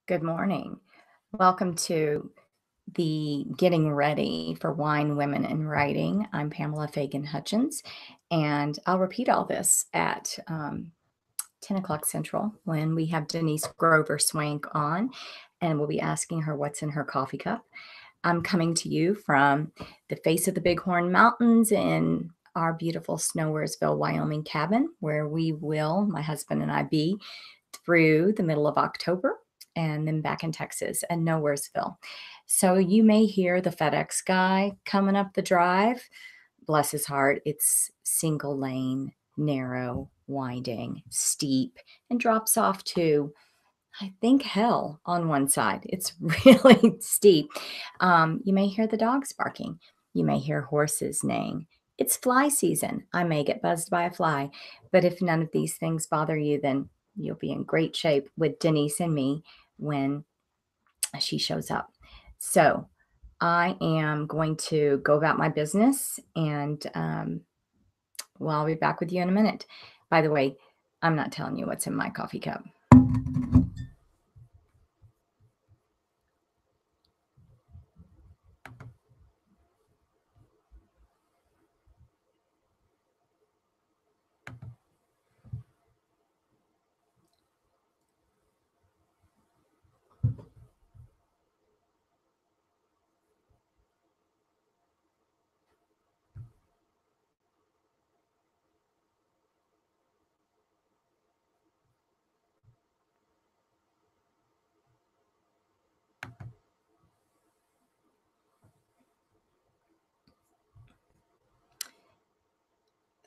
Good morning. Welcome to the Getting Ready for Wine, Women, and Writing. I'm Pamela Fagan Hutchins, and I'll repeat all this at 10 o'clock Central when we have Denise Grover Swank on, and we'll be asking her what's in her coffee cup. I'm coming to you from the face of the Bighorn Mountains in our beautiful Snowersville, Wyoming cabin, where we will, my husband and I, be through the middle of October, and then back in Texas and Nowheresville. So you may hear the FedEx guy coming up the drive. Bless his heart, it's single lane, narrow, winding, steep, and drops off to, I think, hell on one side. It's really steep. You may hear the dogs barking. You may hear horses neighing. It's fly season. I may get buzzed by a fly. But if none of these things bother you, then you'll be in great shape with Denise and me when she shows up. So I am going to go about my business, and well, I'll be back with you in a minute. By the way, I'm not telling you what's in my coffee cup.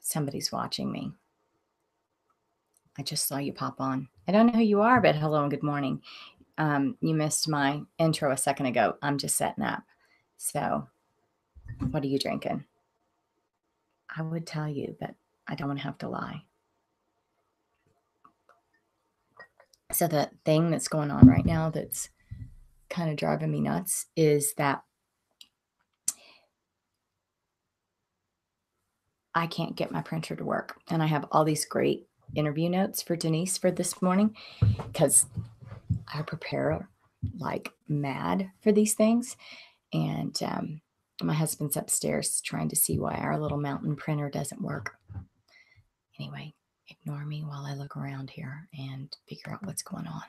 Somebody's watching me. I just saw you pop on. I don't know who you are, but hello and good morning. You missed my intro a second ago. I'm just setting up. So what are you drinking? I would tell you, but I don't want to have to lie. So the thing that's going on right now that's kind of driving me nuts is that I can't get my printer to work. And I have all these great interview notes for Denise for this morning because I prepare like mad for these things. And my husband's upstairs trying to see why our little mountain printer doesn't work. Anyway, ignore me while I look around here and figure out what's going on.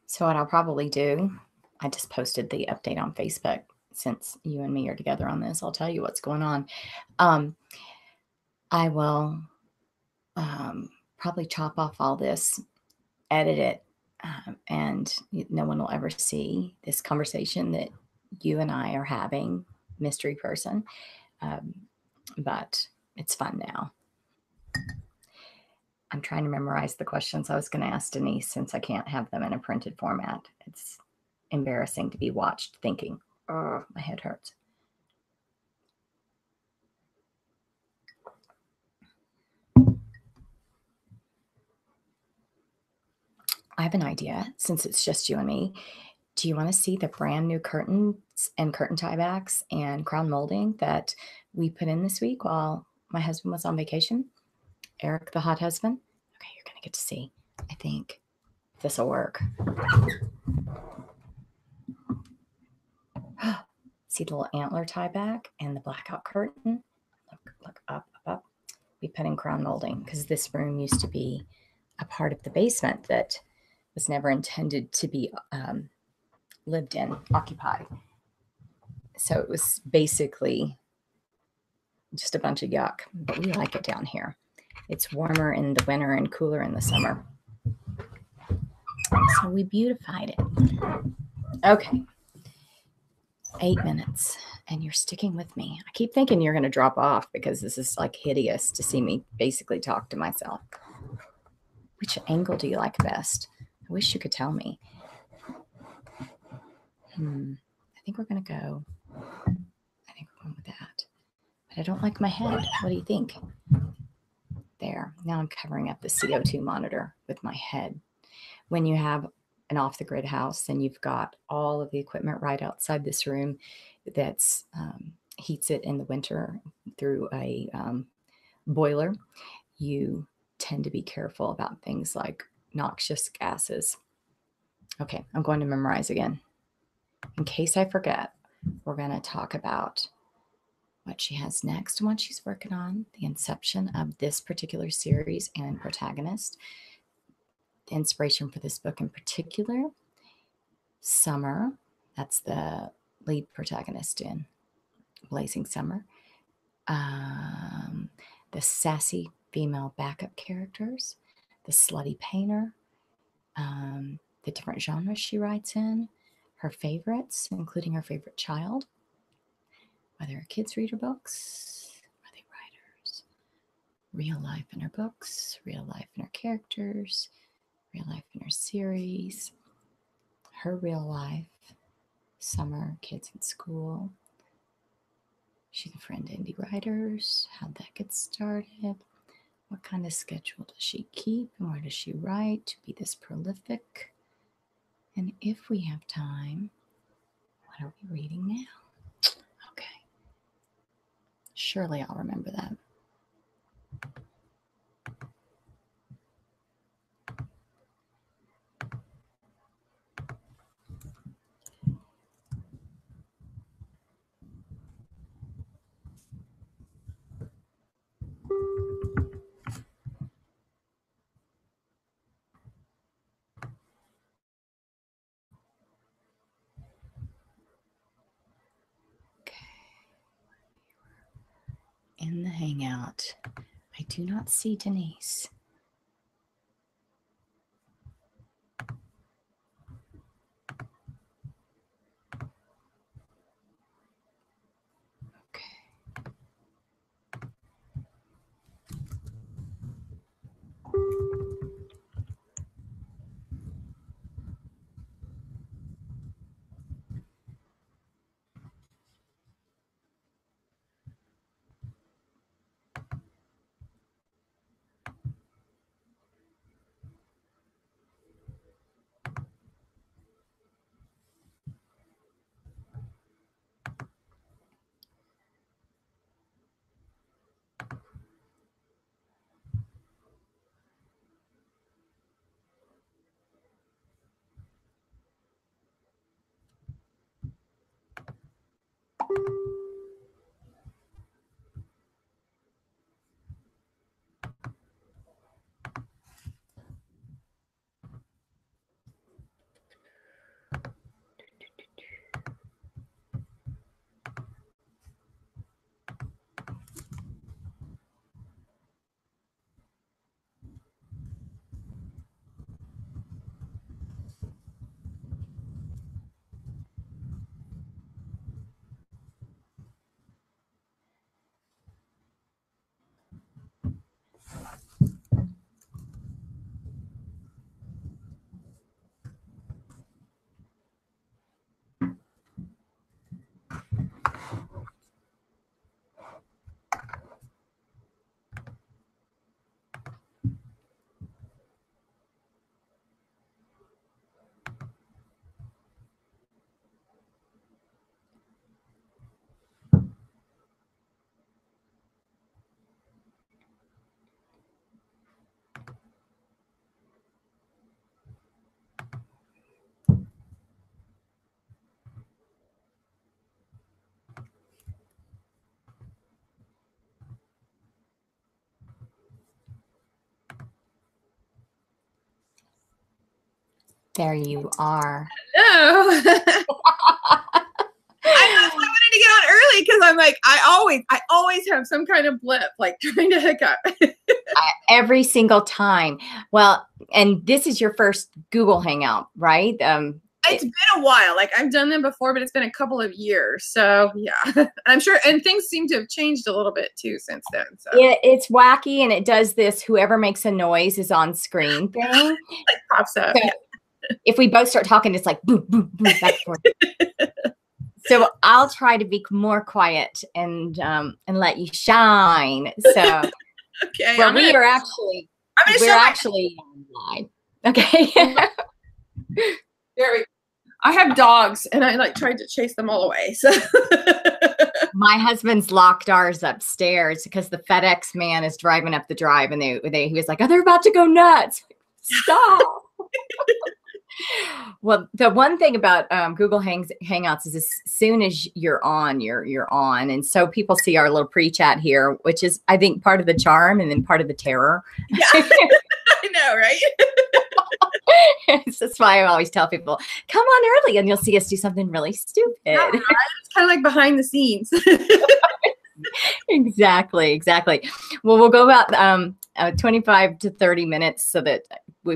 So what I'll probably do, I just posted the update on Facebook. Since you and me are together on this, I'll tell you what's going on. I will probably chop off all this, edit it, and no one will ever see this conversation that you and I are having, mystery person. But it's fun now. I'm trying to memorize the questions I was going to ask Denise since I can't have them in a printed format. It's embarrassing to be watched thinking, oh, my head hurts. I have an idea, since it's just you and me. Do you want to see the brand new curtains and curtain tiebacks and crown molding that we put in this week while my husband was on vacation? Eric, the hot husband? Okay, you're going to get to see. I think this will work. See the little antler tieback and the blackout curtain? Look up, up. We put in crown molding because this room used to be a part of the basement that was never intended to be lived in, occupied. So it was basically just a bunch of yuck, but we like it down here. It's warmer in the winter and cooler in the summer. So we beautified it. Okay. 8 minutes, and you're sticking with me. I keep thinking you're going to drop off because this is like hideous to see me basically talk to myself. Which angle do you like best? I wish you could tell me. I think we're going to go. I think we're going with that. But I don't like my head. What do you think? There. Now I'm covering up the CO2 monitor with my head. When you have an off-the-grid house, then you've got all of the equipment right outside this room that's heats it in the winter through a boiler. You tend to be careful about things like noxious gases. Okay, I'm going to memorize again. In case I forget, we're going to talk about what she has next and what she's working on, the inception of this particular series and protagonist, the inspiration for this book in particular, Summer, that's the lead protagonist in Blazing Summer, the sassy female backup characters, the slutty painter, the different genres she writes in, her favorites, including her favorite child, whether her kids read her books, are they writers, real life in her books, real life in her characters, real life in her series, her real life, summer, kids in school. She's a friend to indie writers. How'd that get started? What kind of schedule does she keep? And where does she write to be this prolific? And if we have time, what are we reading now? Okay. Surely I'll remember that. In the hangout, I do not see Denise. There you are. Oh. I wanted to get on early because I'm like, I always have some kind of blip, like trying to hiccup. Every single time. Well, and this is your first Google Hangout, right? It's been a while. Like I've done them before, but it's been a couple of years. So yeah, I'm sure. And things seem to have changed a little bit too since then. So it's wacky, and it does this whoever makes a noise is on screen thing. Like pops up. So yeah. If we both start talking, it's like boom, boom, boom, back and forth. So I'll try to be more quiet and let you shine. So okay. Well, we're actually online. Okay. There we go. I have dogs, and I like tried to chase them all away. So my husband's locked ours upstairs because the FedEx man is driving up the drive, and he was like, "Oh, they're about to go nuts." Stop. Well, the one thing about Google Hangouts is as soon as you're on, you're on. And so people see our little pre-chat here, which is, I think, part of the charm and then part of the terror. Yeah, I know, right? That's why I always tell people, come on early and you'll see us do something really stupid. Yeah, right? It's kind of like behind the scenes. Exactly. Well, we'll go about 25 to 30 minutes so that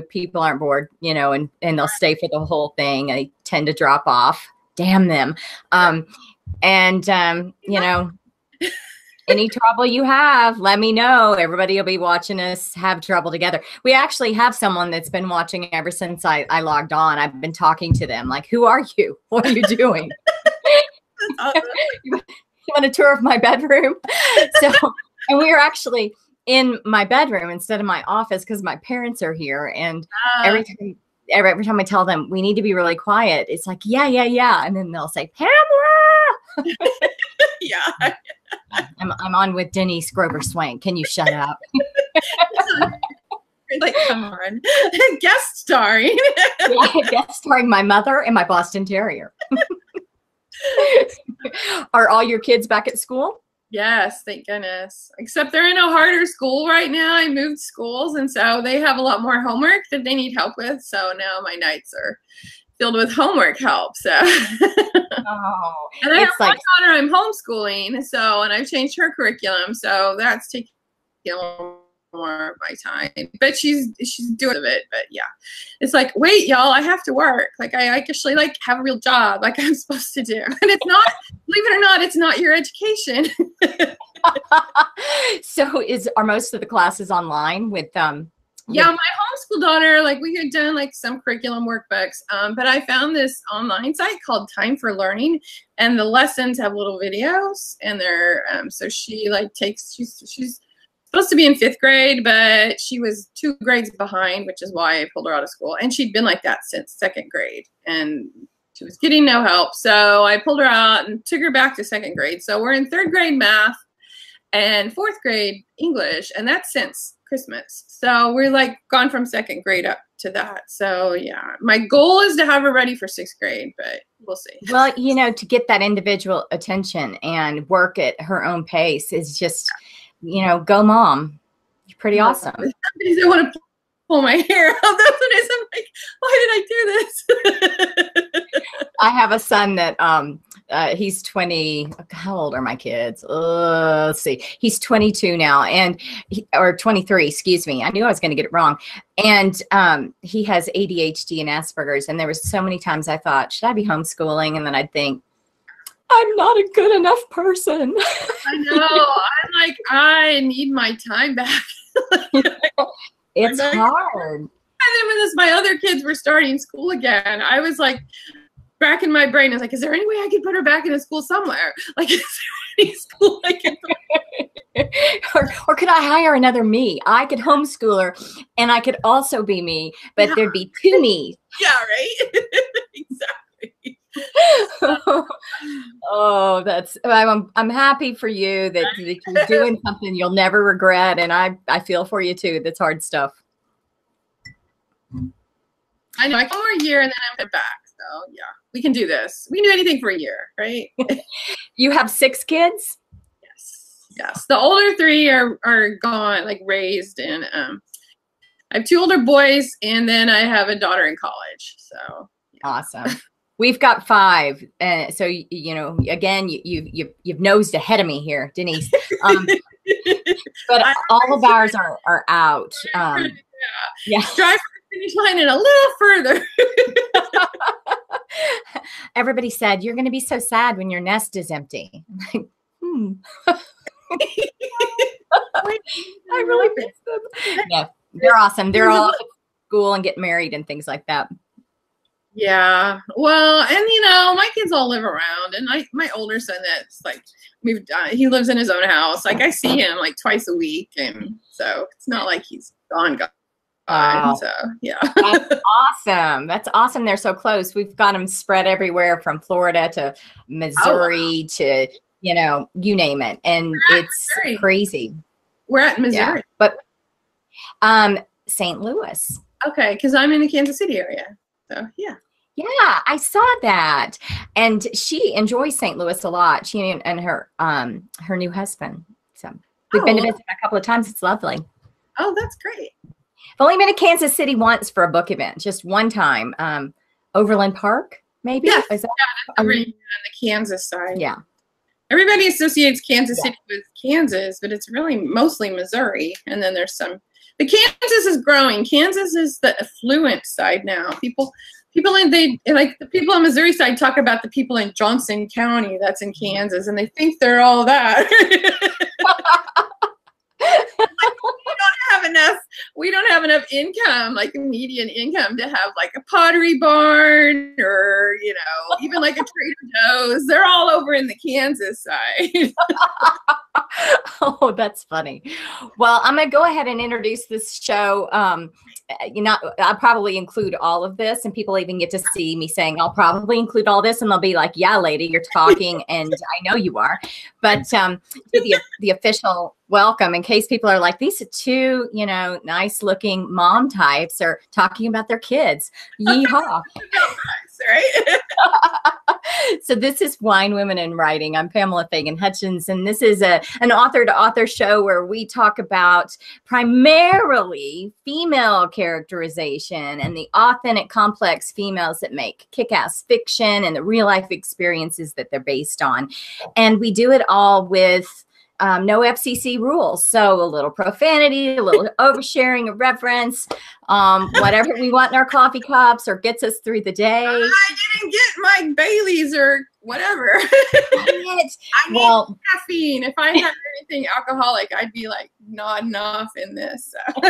people aren't bored, and they'll stay for the whole thing. They tend to drop off. Damn them. Any trouble you have, let me know. Everybody will be watching us have trouble together. We actually have someone that's been watching ever since I logged on. I've been talking to them like, who are you? What are you doing? Awesome. You want a tour of my bedroom? And we are actually in my bedroom instead of my office because my parents are here. And every time I tell them we need to be really quiet, it's like, yeah. And then they'll say, Pamela. Yeah. I'm on with Denise Grover Swank. Can you shut up? Like, come on. Guest starring. Guest starring my mother and my Boston Terrier. Are all your kids back at school? Yes, thank goodness. Except they're in a harder school right now. I moved schools, and so they have a lot more homework that they need help with. So now my nights are filled with homework help. So oh, and I have one daughter I'm homeschooling, and I've changed her curriculum, so that's taking more of my time. But she's doing it. But yeah, it's like, wait, y'all, I have to work. Like I actually like have a real job, like I'm supposed to do. And it's not, believe it or not, it's not your education. So are most of the classes online with yeah, my homeschool daughter, like we had done like some curriculum workbooks, but I found this online site called Time for Learning, and the lessons have little videos, and they're so she like takes she's supposed to be in 5th grade, but she was 2 grades behind, which is why I pulled her out of school, and she'd been like that since 2nd grade, and she was getting no help, so I pulled her out and took her back to 2nd grade. So we're in 3rd grade math and 4th grade English, and that's since Christmas. So we're like gone from 2nd grade up to that. So yeah, my goal is to have her ready for 6th grade, but we'll see. Well, to get that individual attention and work at her own pace is just, go mom. You're pretty awesome. I want to pull my hair out. That's what it is. I'm like, why did I do this? I have a son that he's 20. How old are my kids? Let's see. He's 22 now, or 23. Excuse me. I knew I was going to get it wrong. And he has ADHD and Asperger's. And there was so many times I thought, should I be homeschooling? And then I'd think, I'm not a good enough person. I know. I'm like, I need my time back. It's hard. And then when my other kids were starting school again, I was like, back in my brain, I was like, is there any way I could put her back in a school somewhere? Like, is there any school I can put or could I hire another me? I could homeschool her, and I could also be me, but there'd be 2 me. Yeah, right? Exactly. Oh, I'm happy for you that you're doing something you'll never regret, and I feel for you too. That's hard stuff. I know. I come more a year and then I'm back. So yeah, we can do this. We can do anything for a year, right? You have 6 kids? Yes. The older 3 are gone, like raised, and I have 2 older boys, and then I have a daughter in college. So yeah. Awesome. We've got 5, and so you know, again, you've nosed ahead of me here, Denise. But all of ours are out. Yeah. Drive for the finish line and a little further. Everybody said you're going to be so sad when your nest is empty. I'm like, I really miss them. Yeah, they're awesome. They're all off at school and get married and things like that. Yeah. Well, and you know, my kids all live around, and my older son that's like he lives in his own house. Like I see him like twice a week, and so it's not like he's gone. Wow. So yeah. That's awesome. That's awesome. They're so close. We've got them spread everywhere from Florida to Missouri to, you know, you name it. And it's crazy. We're at Missouri. Yeah. But St. Louis. Okay, because I'm in the Kansas City area. So yeah. Yeah, I saw that. And she enjoys St. Louis a lot. She and her new husband. So we've been to visit a couple of times. It's lovely. Oh, that's great. I've only been to Kansas City once for a book event, just one time. Overland Park, maybe? Yes. Is that on the Kansas side. Yeah. Everybody associates Kansas City with Kansas, but it's really mostly Missouri. And then there's the Kansas is growing. Kansas is the affluent side now. People in the people on Missouri side talk about the people in Johnson County that's in Kansas, and they think they're all that. We don't have enough income, like median income, to have like a pottery barn or, you know, even like a Trader Joe's. They're all over in the Kansas side. Oh, that's funny. Well, I'm going to go ahead and introduce this show. You know, I'll probably include all of this, and people even get to see me saying, I'll probably include all this, and they'll be like, yeah, lady, you're talking, and I know you are. But the official welcome, in case people are like, these are 2, you know, nice looking mom types are talking about their kids. Yeehaw. Right? So this is Wine Women in Writing. I'm Pamela Fagan Hutchins, and this is an author-to-author show where we talk about primarily female characterization and the authentic, complex females that make kick-ass fiction and the real-life experiences that they're based on. And we do it all with no FCC rules. So a little profanity, a little oversharing, a whatever we want in our coffee cups or gets us through the day. I didn't get my Baileys or whatever. I need caffeine. If I had anything alcoholic, I'd be like nodding off in this. So.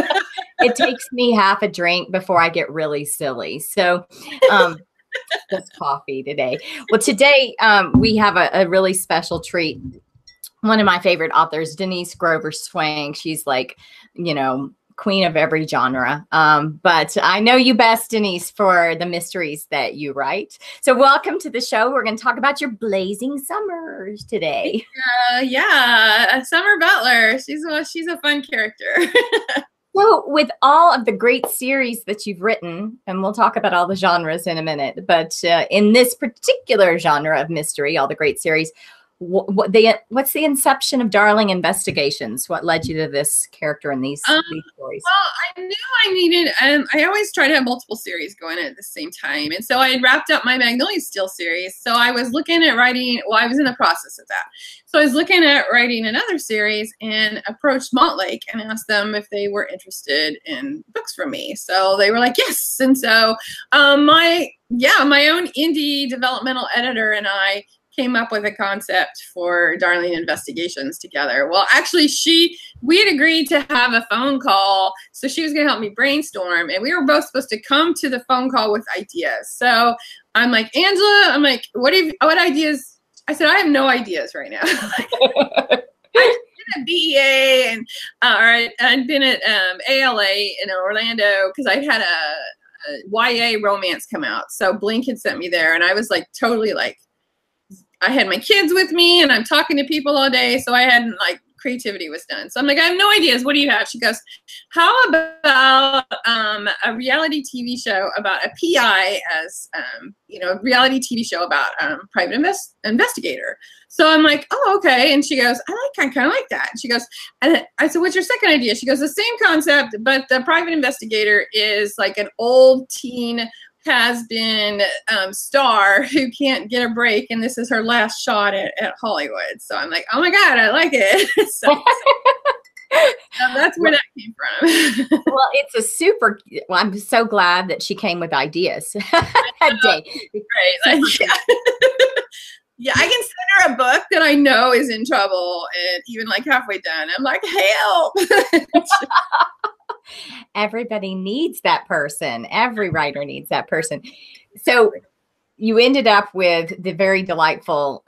It takes me half a drink before I get really silly. So just coffee today. Well, today we have a really special treat. One of my favorite authors, Denise Grover Swank. She's like, you know, queen of every genre. But I know you best, Denise, for the mysteries that you write. So welcome to the show. We're going to talk about your blazing summers today. Yeah, Summer Butler. She's a fun character. So with all of the great series that you've written, and we'll talk about all the genres in a minute, but in this particular genre of mystery, all the great series, what's the inception of Darling Investigations? What led you to this character in these stories? Well, I knew I needed, I always try to have multiple series going at the same time. And so I had wrapped up my Magnolia Steel series. So I was looking at writing, well, I was in the process of that. So I was looking at writing another series and approached Montlake and asked them if they were interested in books from me. So they were like, yes. And so my own indie developmental editor and I came up with a concept for Darling Investigations together. Well, actually, we had agreed to have a phone call, so she was going to help me brainstorm, and we were both supposed to come to the phone call with ideas. So I'm like, Angela, what ideas? I said, I have no ideas right now. I've been at BEA and I'd been at ALA in Orlando because I had a YA romance come out. So Blink had sent me there, and I was like totally like, I had my kids with me and I'm talking to people all day. So I hadn't like creativity was done. So I'm like, I have no ideas. What do you have? She goes, how about a reality TV show about a PI as, you know, a reality TV show about private investigator. So I'm like, oh, okay. And she goes, I kind of like that. And she goes, and I said, what's your second idea? She goes, the same concept, but the private investigator is like an old teen has-been star who can't get a break, and this is her last shot at Hollywood. So I'm like, oh my God, I like it. So that's where that came from. Well, it's a super, well, I'm so glad that she came with ideas that day. Right. Like, yeah, I can send her a book that I know is in trouble, and even like halfway done, I'm like, help. Everybody needs that person. Every writer needs that person. So you ended up with the very delightful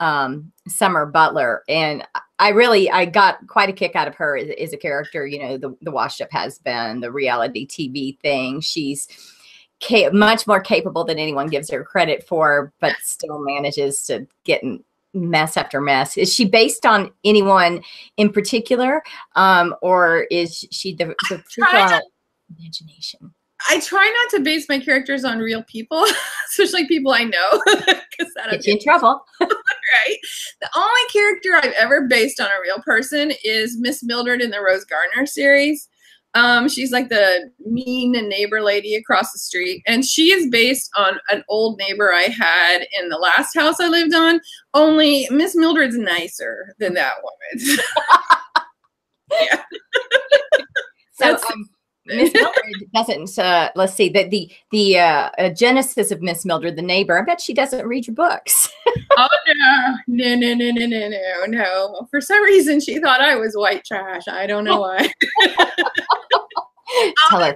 Summer Butler. And I got quite a kick out of her as a character, you know, the washed up has-been, the reality TV thing. She's much more capable than anyone gives her credit for, but still manages to get in mess after mess. Is she based on anyone in particular, or is she the imagination? I try not to base my characters on real people, especially people I know, because that'll get you in trouble. Right. The only character I've ever based on a real person is Miss Mildred in the Rose Garner series. She's like the mean neighbor lady across the street. And she is based on an old neighbor I had in the last house I lived on. Only Miss Mildred's nicer than that woman. Yeah. So Miss Mildred doesn't, let's see, that the genesis of Miss Mildred, the neighbor, I bet she doesn't read your books. Oh, no. For some reason, she thought I was white trash. I don't know why. Tell her.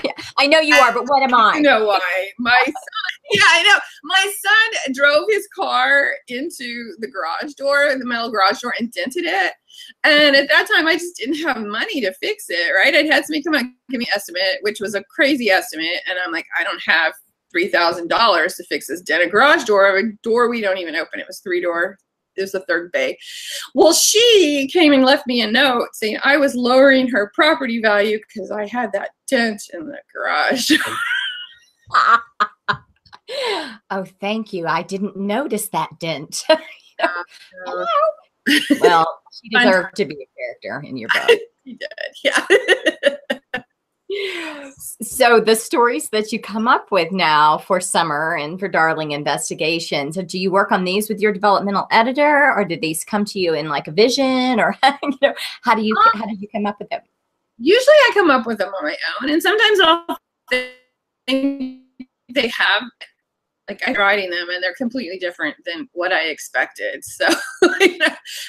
Yeah, I know you are, but what am I? You know why? My son, yeah, I know. My son drove his car into the garage door, the metal garage door, and dented it. And at that time, I just didn't have money to fix it, right? I'd had somebody come out and give me an estimate, which was a crazy estimate. And I'm like, I don't have $3,000 to fix this dented garage door. A door we don't even open. It was 3-door. It was the third bay. Well, she came and left me a note saying I was lowering her property value because I had that dent in the garage. Oh, thank you. I didn't notice that dent. Well, she deserved to be a character in your book. She did, yeah. So the stories that you come up with now for Summer and for Darling Investigations, do you work on these with your developmental editor, or did these come to you in like a vision, or you know, how do you come up with them? Usually I come up with them on my own, and sometimes I'll think they have, like, I'm writing them and they're completely different than what I expected. So like,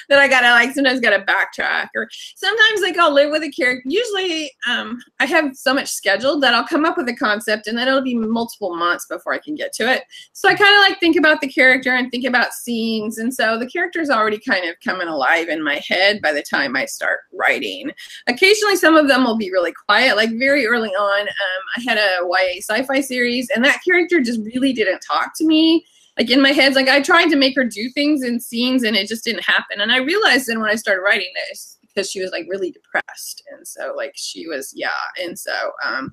then I gotta sometimes gotta backtrack, or sometimes like I'll live with a character. Usually I have so much scheduled that I'll come up with a concept and then it'll be multiple months before I can get to it. So I kind of like think about the character and think about scenes. And so the character's already kind of coming alive in my head by the time I start writing. Occasionally some of them will be really quiet. Like very early on, I had a YA sci-fi series and that character just really didn't talk to me. Like in my head, like I tried to make her do things in scenes and it just didn't happen. And I realized then when I started writing this, because she was like really depressed. And so like she was, yeah. And so and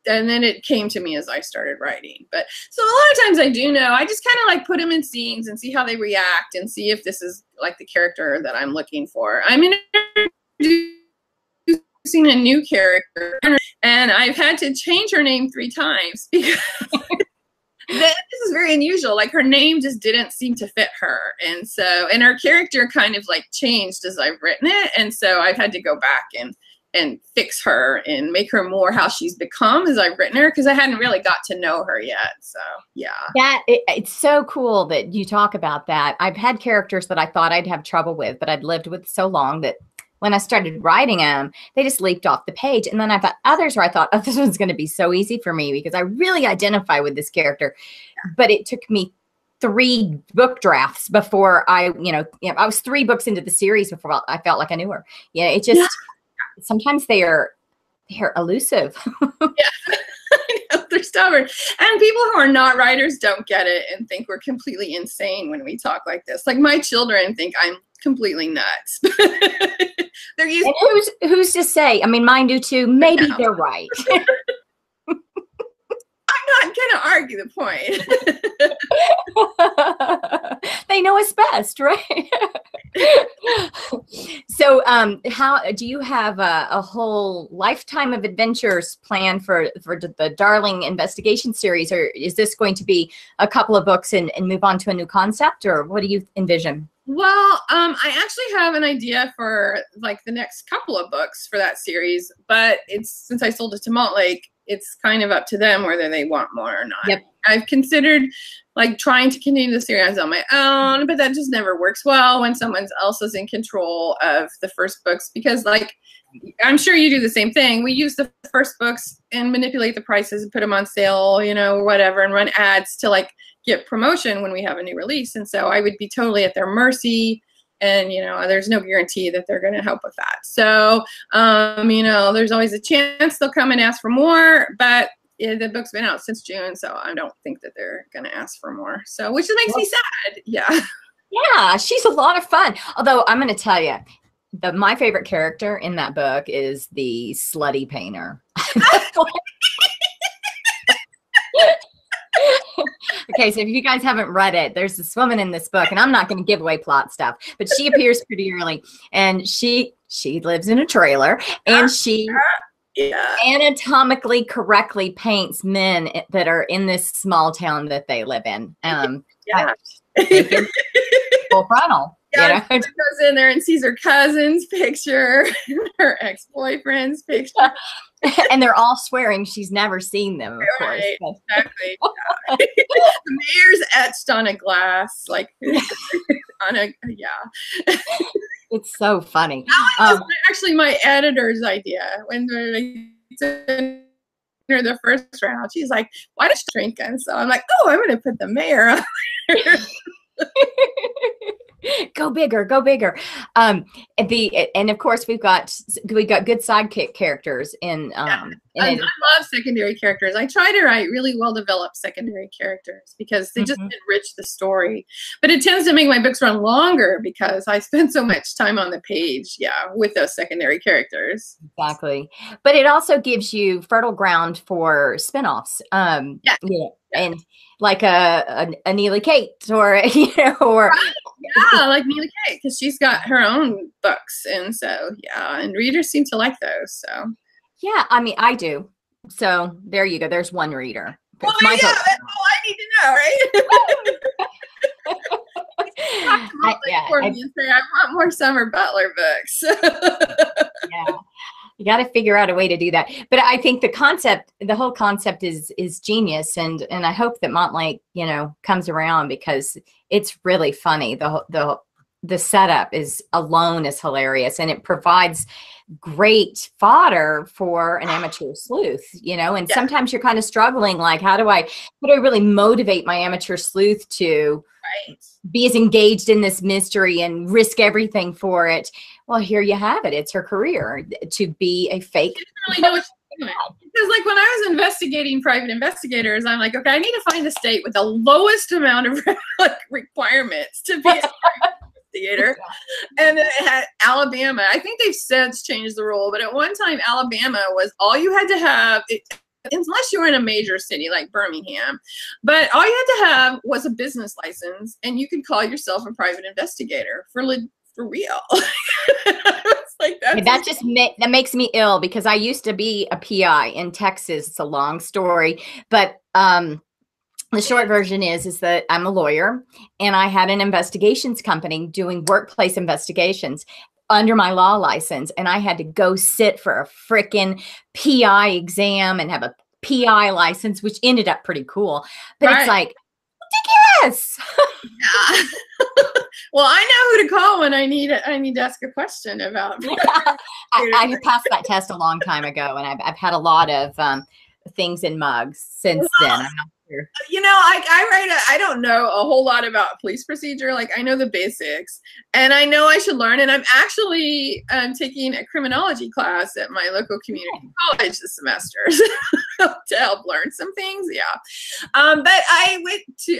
then it came to me as I started writing. But so a lot of times I do know, I just kind of like put them in scenes and see how they react and see if this is like the character that I'm looking for. I'm introducing a new character and I've had to change her name 3 times because this is very unusual. Like her name just didn't seem to fit her. And so, and her character kind of like changed as I've written it. And so I've had to go back and fix her and make her more how she's become as I've written her, because I hadn't really got to know her yet. So yeah. It's so cool that you talk about that. I've had characters that I thought I'd have trouble with, but I'd lived with so long that when I started writing them, they just leaped off the page. And then I've got others where I thought, oh, this one's going to be so easy for me because I really identify with this character. But it took me 3 book drafts before I was 3 books into the series before I felt like I knew her. Yeah, it just, sometimes they're elusive. Yeah. I know, they're stubborn. And people who are not writers don't get it and think we're completely insane when we talk like this. Like my children think I'm completely nuts. They're used. And who's to say? I mean, mine do too. Maybe they're right. I'm not going to argue the point. They know us best, right? So how do you have a whole lifetime of adventures planned for the Darling investigation series, or is this going to be a couple of books and move on to a new concept, or what do you envision? Well, I actually have an idea for like the next couple of books for that series, but since I sold it to Malt Lake, it's kind of up to them whether they want more or not. Yep. I've considered like trying to continue the series on my own, but that just never works well when someone else is in control of the first books, because like, I'm sure you do the same thing. We use the first books and manipulate the prices and put them on sale, you know, or whatever, and run ads to like get promotion when we have a new release. And so I would be totally at their mercy. And, you know, there's no guarantee that they're going to help with that. So, you know, there's always a chance they'll come and ask for more, but the book's been out since June, so I don't think that they're going to ask for more. So, which makes me sad. Yeah. Yeah, she's a lot of fun. Although I'm going to tell you, my favorite character in that book is the slutty painter. Okay, so if you guys haven't read it, there's this woman in this book, and I'm not going to give away plot stuff, but she appears pretty early, and she lives in a trailer, and she anatomically correctly paints men that are in this small town that they live in. Full frontal. Yeah, you know? She goes in there and sees her cousin's picture, her ex-boyfriend's picture. And they're all swearing she's never seen them, of course. Exactly. Yeah. The mayor's etched on a glass, like on a, yeah. It's so funny. That was actually my editor's idea. When they the first round, she's like, why does she drink? And so I'm like, oh, I'm going to put the mayor on there. Go bigger, go bigger. And of course we got good sidekick characters in I love secondary characters. I try to write really well developed secondary characters because they just enrich the story. But it tends to make my books run longer because I spend so much time on the page, with those secondary characters. Exactly. But it also gives you fertile ground for spinoffs. And like a Neely Kate or like Neely Kate, because she's got her own books, and so and readers seem to like those. So I mean, I do. So there you go. There's one reader. Well, that's all I need to know, right? I want more Summer Butler books. You got to figure out a way to do that. But I think the whole concept is genius. And I hope that Montlake, comes around because it's really funny. The setup alone is hilarious, and it provides great fodder for an amateur sleuth, and sometimes you're kind of struggling, like, how do I really motivate my amateur sleuth to be as engaged in this mystery and risk everything for it? Well, here you have it. It's her career to be a fake. She doesn't really know what she's doing. Because like when I was investigating private investigators, I'm like, okay, I need to find the state with the lowest amount of requirements to be a investigator. And then it had Alabama. I think they've since changed the rule, but at one time Alabama was all you had to have, unless you were in a major city like Birmingham, but all you had to have was a business license, and you could call yourself a private investigator for real. Like that makes me ill, because I used to be a PI in Texas. It's a long story, but the short version is that I'm a lawyer, and I had an investigations company doing workplace investigations under my law license, and I had to go sit for a frickin' PI exam and have a PI license, which ended up pretty cool. But it's like ridiculous. Well, I know who to call when I need to ask a question about. I passed that test a long time ago, and I've had a lot of things in mugs since then. I'm not sure. You know, I don't know a whole lot about police procedure. Like, I know the basics, and I know I should learn. And I'm actually taking a criminology class at my local community college this semester to help learn some things. Yeah. But I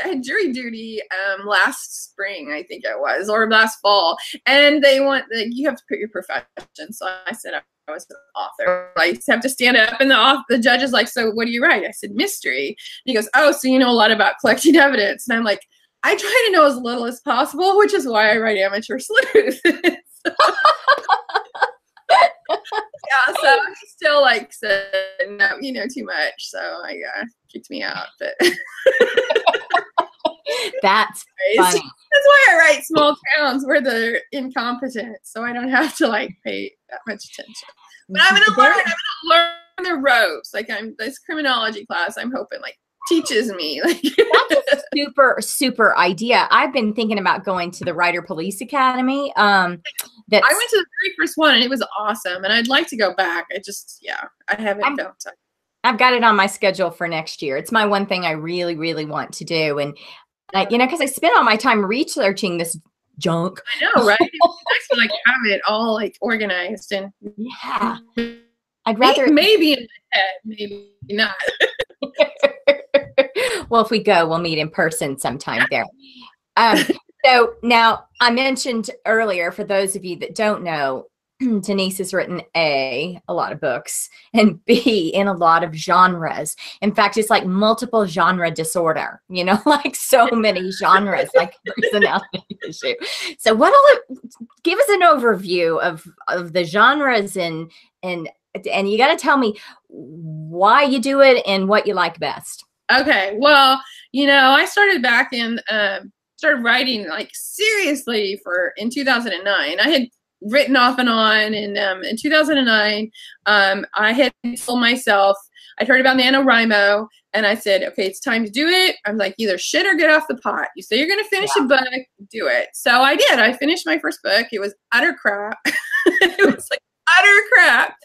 had jury duty last spring, I think it was, or last fall, and they want, like, you have to put your profession. So I said I was an author. I used to have to stand up, and the judge is like, "So what do you write?" I said, "Mystery." And he goes, "Oh, so you know a lot about collecting evidence." And I'm like, I try to know as little as possible, which is why I write amateur sleuth. Yeah, so he still like said, "No, you know too much." So I kicked me out. But that's funny. That's why I write small towns where they're incompetent, so I don't have to like pay that much attention. But I'm gonna learn the ropes. Like, this criminology class, I'm hoping like teaches me. Like, that's a super idea. I've been thinking about going to the Writer Police Academy. I went to the very first one, and it was awesome. And I'd like to go back. I haven't found time. I've got it on my schedule for next year. It's my one thing I really, really want to do. And you know, because I spent all my time researching this junk. I know, right? It's nice to like have it all like organized, and yeah. I'd rather maybe in my head, maybe not. Well, if we go, we'll meet in person sometime there. So now, I mentioned earlier, for those of you that don't know, Denise has written a lot of books, and B, in a lot of genres. In fact, it's like multiple genre disorder, you know, like so many genres, like personality issue. So give us an overview of the genres, and you got to tell me why you do it and what you like best. Okay. Well, you know, I started started writing like seriously in 2009. I had written off and on, and in 2009, I had told myself, I'd heard about NaNoWriMo, and I said, okay, it's time to do it. I'm like, either shit or get off the pot. You say you're going to finish a book, do it. So I did. I finished my first book. It was utter crap. It was like utter crap.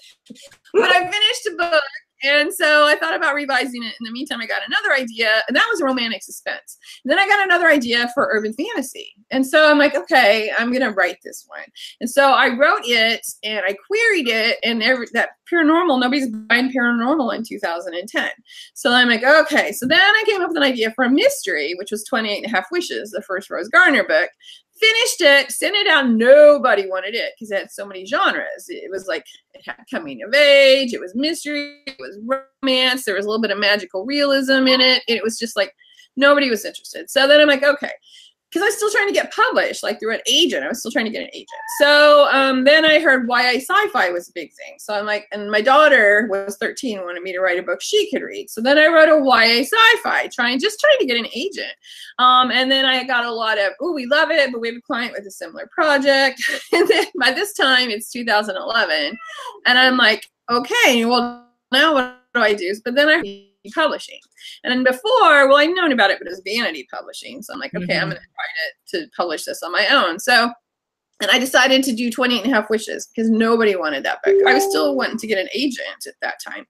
But I finished a book. And so I thought about revising it. In the meantime, I got another idea, and that was romantic suspense. And then I got another idea for urban fantasy. And so I'm like, okay, I'm going to write this one. And so I wrote it, and I queried it, and that paranormal, nobody's buying paranormal in 2010. So I'm like, okay. So then I came up with an idea for a mystery, which was 28 and a Half Wishes, the first Rose Gardner book. Finished it, sent it out. Nobody wanted it because it had so many genres. It was like, it had coming of age, it was mystery, it was romance, there was a little bit of magical realism in it. It was just like, nobody was interested. So then I'm like, okay, because I was still trying to get published, like through an agent. I was still trying to get an agent. So then I heard YA sci-fi was a big thing. So I'm like, and my daughter was 13, wanted me to write a book she could read. So then I wrote a YA sci-fi, trying to get an agent. And then I got a lot of, oh, we love it, but we have a client with a similar project. And then by this time, it's 2011. And I'm like, okay, well, now what do I do? But then I publishing. And then before, well, I'd known about it, but it was vanity publishing. So I'm like, okay, I'm going to try to publish this on my own. So, and I decided to do 28 and a Half Wishes because nobody wanted that book. I was still wanting to get an agent at that time.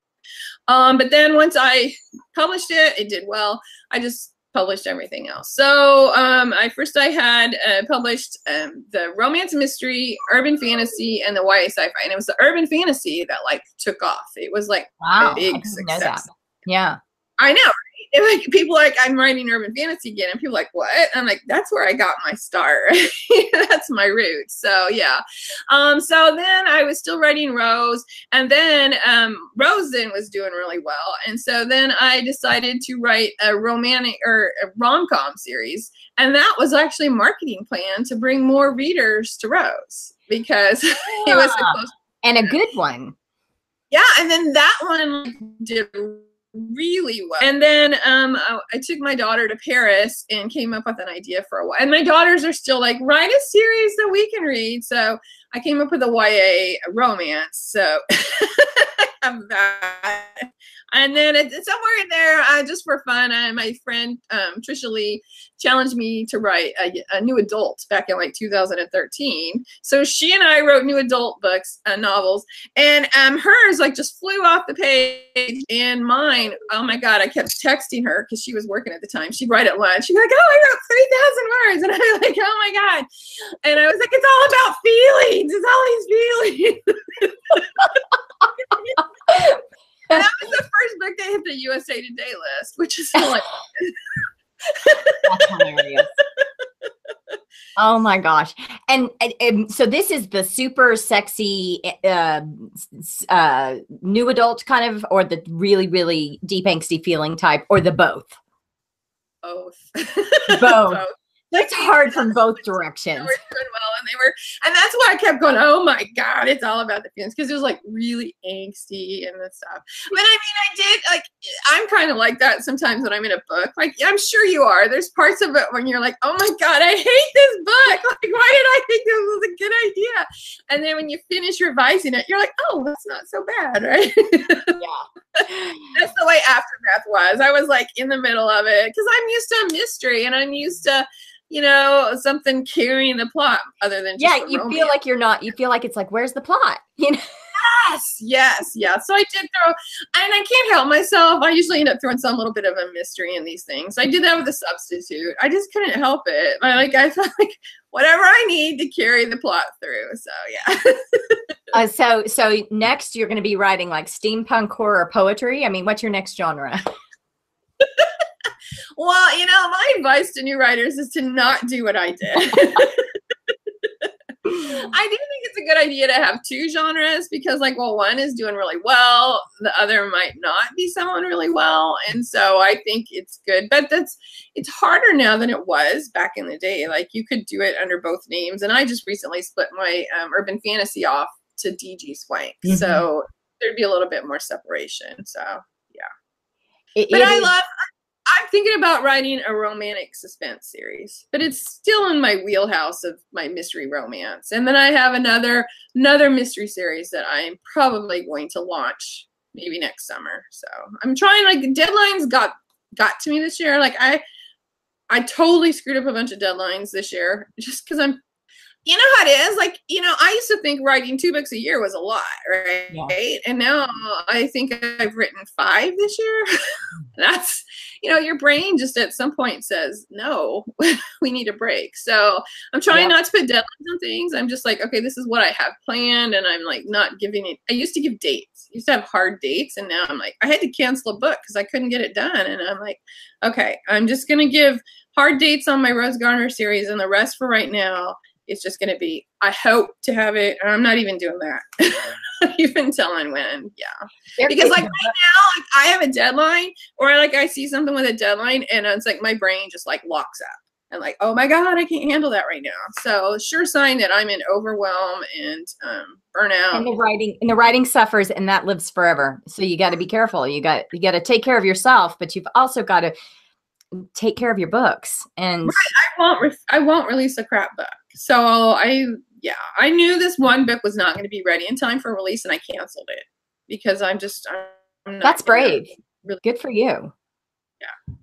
But then once I published it, it did well. I just published everything else. So I had published the romance mystery, urban fantasy, and the YA sci-fi. And it was the urban fantasy that like took off. It was like a big success. Yeah. I know, right? Like, people like, I'm writing urban fantasy again, and people like, what? I'm like, that's where I got my start. That's my roots. So yeah. So then I was still writing Rose, and then Rose then was doing really well. And so then I decided to write a romantic or a rom-com series. And that was actually a marketing plan to bring more readers to Rose, because it was a close and a good one. Yeah. And then that one did really well. And then I took my daughter to Paris and came up with an idea for a while. And my daughters are still like, write a series that we can read. So I came up with a YA romance. So I have that. And then somewhere in there, just for fun, my friend Trisha Lee challenged me to write a new adult back in like 2013. So she and I wrote new adult books, novels, and hers like just flew off the page. And mine, oh my God, I kept texting her because she was working at the time. She'd write at lunch. She'd be like, "Oh, I wrote 3,000 words," and I was like, "Oh my God!" And I was like, "It's all about feelings. It's all these feelings." And that was the first book that hit the USA Today list, which is like that's hilarious. Oh my gosh. And so this is the super sexy new adult kind of, or the really, really deep angsty feeling type, or the both? Both. Both. It's hard from both directions. They were doing well, and that's why I kept going, oh my God, it's all about the feelings, because it was like really angsty and stuff. But I mean, I'm kind of like that sometimes when I'm in a book. Like, I'm sure you are. There's parts of it when you're like, oh my God, I hate this book. Like, why did I think this was a good idea? And then when you finish revising it, you're like, oh, that's not so bad, right? Yeah. That's the way Aftermath was. I was like in the middle of it because I'm used to a mystery and I'm used to, something carrying the plot other than just you romance. feel like you're not, you feel like it's like, where's the plot? Yes. So I did throw, and I can't help myself. I usually end up throwing some little bit of a mystery in these things. I did that with The Substitute. I just couldn't help it. I felt like whatever I need to carry the plot through. So yeah. So next you're going to be writing like steampunk horror poetry. I mean, what's your next genre? Well, my advice to new writers is to not do what I did. I do think it's a good idea to have two genres because, one is doing really well, the other might not be selling really well, and so I think it's good. But it's harder now than it was back in the day. Like, you could do it under both names, and I just recently split my urban fantasy off to DG Swank, so there'd be a little bit more separation. So yeah, I'm thinking about writing a romantic suspense series, but it's still in my wheelhouse of my mystery romance. And then I have another mystery series that I'm probably going to launch maybe next summer. So I'm trying, deadlines got to me this year. I totally screwed up a bunch of deadlines this year just because you know how it is. I used to think writing 2 books a year was a lot, right? Yeah. And now I think I've written 5 this year. That's, your brain just at some point says, no, we need a break. So I'm trying not to put deadlines on things. I'm just like, okay, this is what I have planned. And I'm not giving it. I used to give dates. I used to have hard dates. And now I'm like, I had to cancel a book because I couldn't get it done. And I'm like, okay, I'm just going to give hard dates on my Rose Garner series. And the rest for right now, it's just going to be, I hope to have it. And I'm not even doing that. Not even telling when. Yeah. Because right now, I have a deadline, or I see something with a deadline and it's like my brain just locks up. And oh my God, I can't handle that right now. So sure sign that I'm in overwhelm and burnout. And the writing suffers, and that lives forever. So you got to be careful. You got to take care of yourself, but you've also got to take care of your books. And I won't release a crap book. So I knew this one book was not going to be ready in time for release, and I canceled it because I'm not. That's brave. Really good for you. Yeah.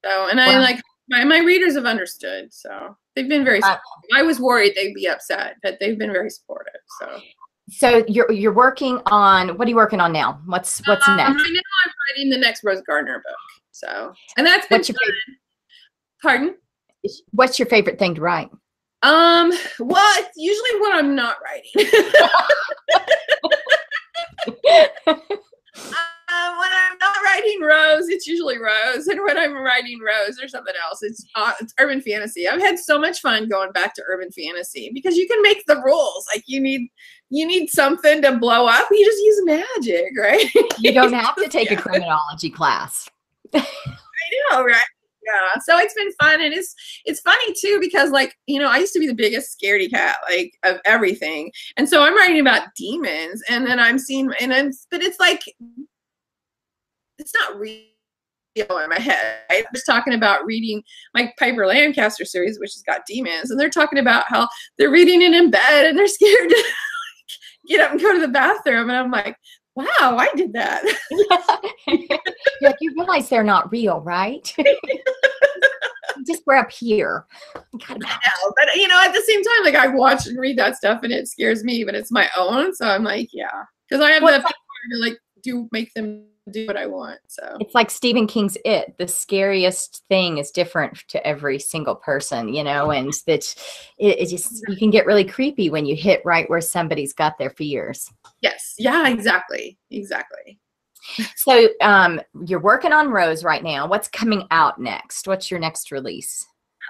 So, and my readers have understood. So they've been very supportive. I was worried they'd be upset, but they've been very supportive. So you're working on, what are you working on now? What's next? Right now I'm writing the next Rose Garner book. So, and that's been fun. Pardon? What's your favorite thing to write? Well, it's usually when I'm not writing. When I'm not writing Rose, it's usually Rose, and when I'm writing Rose or something else, it's urban fantasy. I've had so much fun going back to urban fantasy because you can make the rules. You need something to blow up. You just use magic, right? You don't have to take a criminology class. I know, right? Yeah, so it's been fun, and it's funny too because I used to be the biggest scaredy cat of everything, and so I'm writing about demons, and then I'm seeing, but it's it's not real in my head. I'm just talking about reading my Piper Lancaster series, which has got demons, and they're talking about how they're reading it in bed and they're scared to get up and go to the bathroom, and I'm like, Yeah. Wow, I did that. You're like, you realize they're not real, right? Just we're up here. I know, but you know, at the same time, like I watch and read that stuff and it scares me, but it's my own. So I'm like, yeah, because I have the power to like make them do what I want. So it's like Stephen King's It. The scariest thing is different to every single person, you know, and that it just, you can get really creepy when you hit right where somebody's got their fears. Yes. Yeah, exactly. Exactly. So you're working on Rose right now. What's coming out next? What's your next release?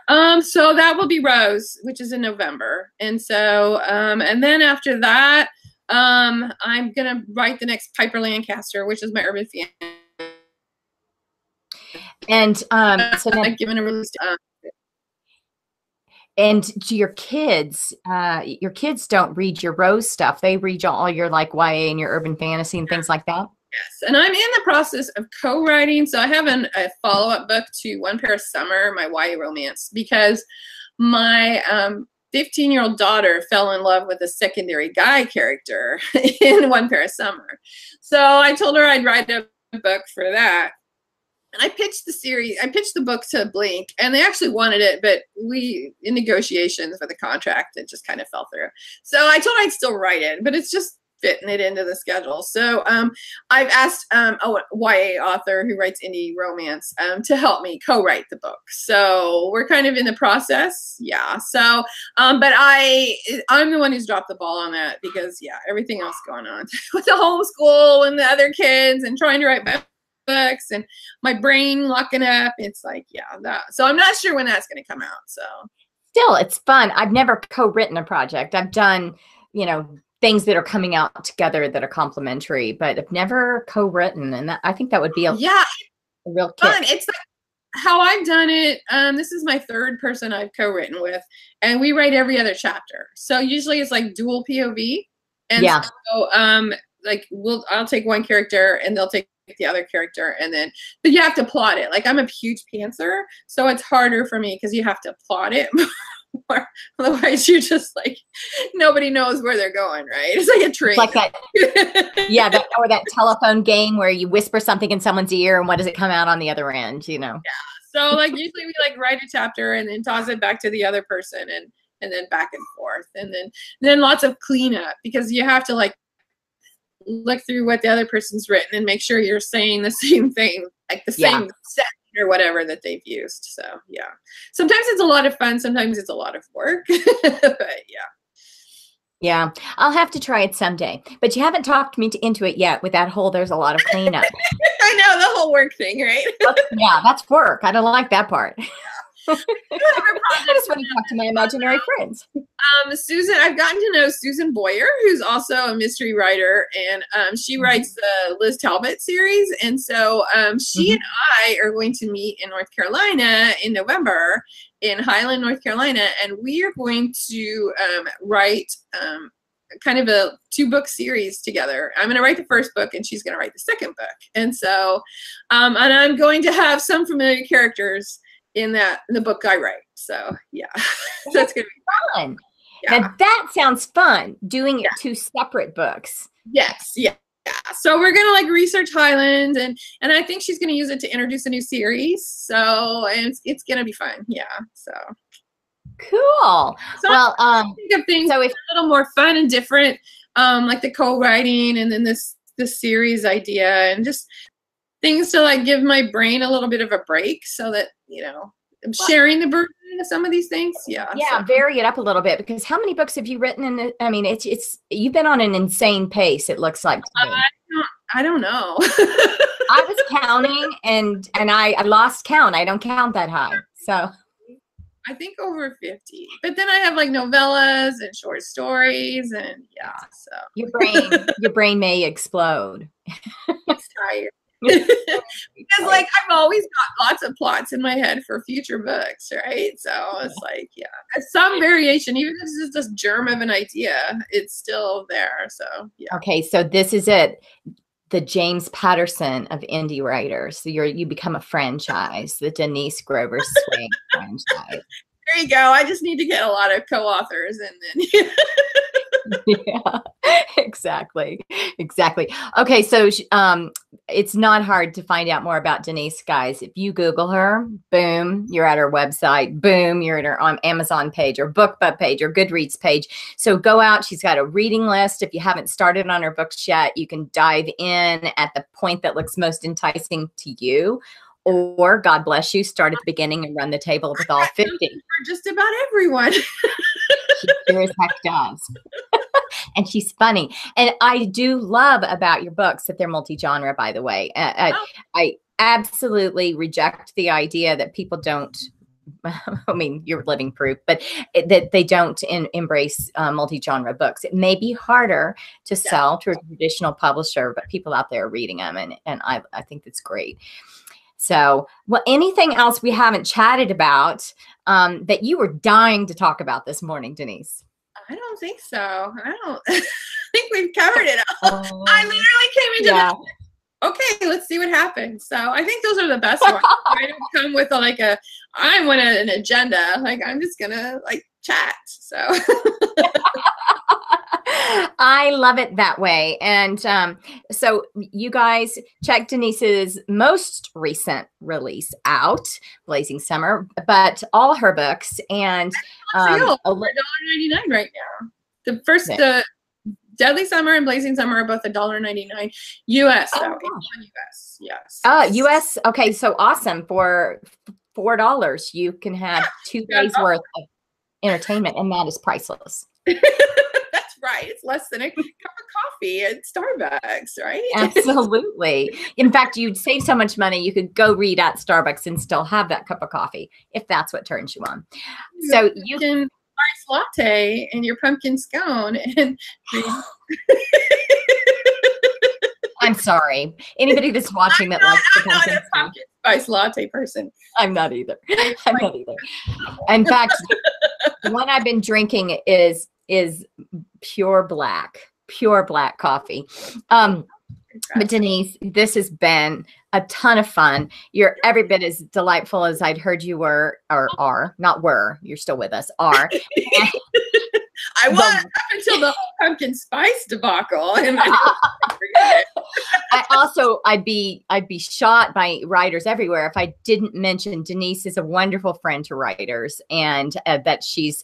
So that will be Rose, which is in November. And so, and then after that, I'm going to write the next Piper Lancaster, which is my urban fantasy. And so now, I've given a release to, and to your kids don't read your Rose stuff. They read all your like YA and your urban fantasy and things like that. Yes, and I'm in the process of co-writing. So I have a follow-up book to One Pair of Summer, my YA romance, because my 15-year-old daughter fell in love with a secondary guy character in One Pair of Summer. So I told her I'd write a book for that. And I pitched the book to Blink, and they actually wanted it, but in negotiations for the contract, it just kind of fell through. So I told her I'd still write it, but it's just fitting it into the schedule. So I've asked a YA author who writes indie romance to help me co-write the book. So we're kind of in the process. Yeah. So, but I'm the one who's dropped the ball on that because everything else going on with the homeschool and the other kids and trying to write books and my brain locking up. It's like, so I'm not sure when that's going to come out. So still, it's fun. I've never co-written a project. I've done, things that are coming out together that are complementary, but I've never co-written, and I think that would be a real fun. It's like how I've done it. This is my third person I've co-written with, and we write every other chapter. So usually it's like dual POV, and so I'll take one character and they'll take the other character, and then but you have to plot it. Like I'm a huge pantser, so it's harder for me because you have to plot it. Otherwise you're just like nobody knows where they're going, right? It's like a train. Like that, or that telephone game where you whisper something in someone's ear and what does it come out on the other end, Yeah. So like usually we like write a chapter and then toss it back to the other person and then back and forth. And then lots of cleanup because you have to like look through what the other person's written and make sure you're saying the same thing, like the same set or whatever that they've used. So sometimes it's a lot of fun, sometimes it's a lot of work. But yeah, I'll have to try it someday, but you haven't talked me into it yet with that whole there's a lot of cleanup. I know, the whole work thing, right? That's work. I don't like that part. I just want to talk to my imaginary friends. Susan, I've gotten to know Susan Boyer, who's also a mystery writer, and she writes the Liz Talbot series. And so she and I are going to meet in North Carolina in November, in Highland, North Carolina, and we are going to write kind of a 2-book series together. I'm going to write the first book, and she's going to write the second book. And so, and I'm going to have some familiar characters in the book I write. So that's gonna be fun. Now that sounds fun, doing it 2 separate books. Yes. So we're gonna like research Highland, and I think she's gonna use it to introduce a new series. So it's gonna be fun. So cool. So well, think of things so a little more fun and different, like the co-writing, and then this series idea, and just things to like give my brain a little bit of a break so that, I'm sharing the burden of some of these things. Vary it up a little bit, because how many books have you written it's you've been on an insane pace, it looks like to me. I don't know. I was counting and I lost count. I don't count that high. So I think over 50. But then I have like novellas and short stories, and so your brain may explode. It's tired. Because like I've always got lots of plots in my head for future books, right? So it's like some variation, even if it's just a germ of an idea, it's still there. So okay, so this is it, the James Patterson of indie writers. So you become a franchise, the Denise Grover Swank franchise. There you go. I just need to get a lot of co-authors, and then Yeah, exactly. Exactly. Okay. So, it's not hard to find out more about Denise, guys. If you Google her, boom, you're at her website. Boom, you're at her on Amazon page or BookBub page or Goodreads page. So go out. She's got a reading list. If you haven't started on her books yet, you can dive in at the point that looks most enticing to you. Or, God bless you, start at the beginning and run the table with all 50. For just about everyone. She sure as heck does. And she's funny. And I do love about your books that they're multi-genre, by the way. I absolutely reject the idea that people don't, I mean, you're living proof, but that they don't embrace multi-genre books. It may be harder to sell to a traditional publisher, but people out there are reading them. And I think that's great. So, well, anything else we haven't chatted about that you were dying to talk about this morning, Denise? I don't think so. I don't I think we've covered it all. I literally came into okay, let's see what happens. So I think those are the best ones. I don't come with I want an agenda. Like, I'm just gonna chat. So I love it that way. And so you guys check Denise's most recent release out, Blazing Summer, but all her books and $1.99 right now. The first Deadly Summer and Blazing Summer are both $1.99 US. So US, yes. US. Okay, so awesome. For $4, you can have 2 days worth of entertainment, and that is priceless. That's right. It's less than a cup of coffee at Starbucks, right? Absolutely. In fact, you'd save so much money, you could go read at Starbucks and still have that cup of coffee if that's what turns you on. So you can ice latte and your pumpkin scone and I'm sorry. Anybody that's watching that likes the pumpkin spice latte person. I'm not either. I'm not either. In fact, the one I've been drinking is pure black coffee. But Denise, this has been a ton of fun. You're every bit as delightful as I'd heard you were, or are, not were, you're still with us, are. I was up until the pumpkin spice debacle. And I'd be shot by writers everywhere if I didn't mention Denise is a wonderful friend to writers, and that she's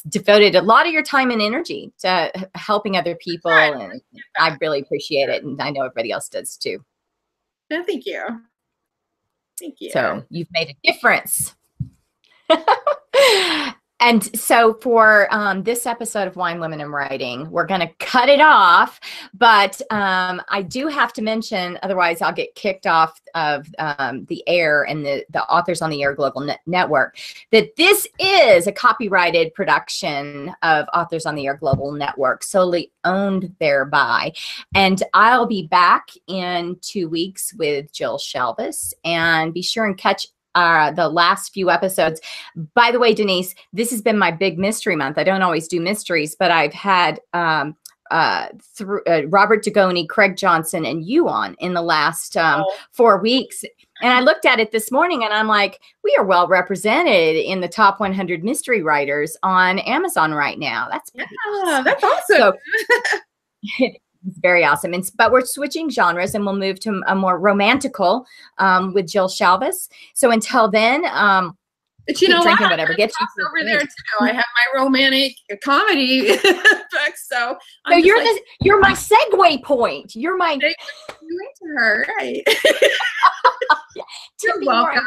devoted a lot of your time and energy to helping other people, and I really appreciate it, and I know everybody else does too. No, thank you. Thank you. So you've made a difference. And so for this episode of Wine, Women, and Writing, we're going to cut it off. But I do have to mention, otherwise I'll get kicked off of the air and the Authors on the Air Global Network, that this is a copyrighted production of Authors on the Air Global Network, solely owned thereby. And I'll be back in 2 weeks with Jill Shelvis. And be sure and catch the last few episodes. By the way, Denise, this has been my big mystery month. I don't always do mysteries, but I've had Robert Dugoni, Craig Johnson, and you on in the last 4 weeks. And I looked at it this morning and I'm like, we are well represented in the top 100 mystery writers on Amazon right now. That's awesome. That's awesome. So, it's very awesome. But we're switching genres and we'll move to a more romantical with Jill Shelvis. So until then, but you know what? Whatever gets you over there too. I have my romantic comedy book, so you're my segue point. You're my you into her, right? Yeah, you're welcome.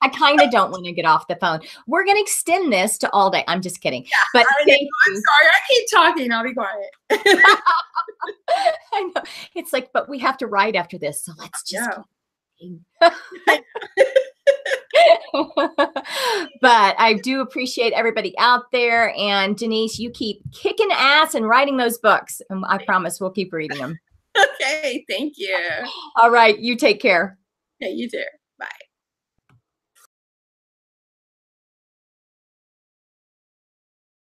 I kind of don't want to get off the phone. We're going to extend this to all day. I'm just kidding. Yeah, but I'm sorry. I keep talking. I'll be quiet. I know. It's like, but we have to write after this, so let's just keep But I do appreciate everybody out there. And Denise, you keep kicking ass and writing those books. And I promise we'll keep reading them. Okay. Thank you. All right. You take care. Okay. You too.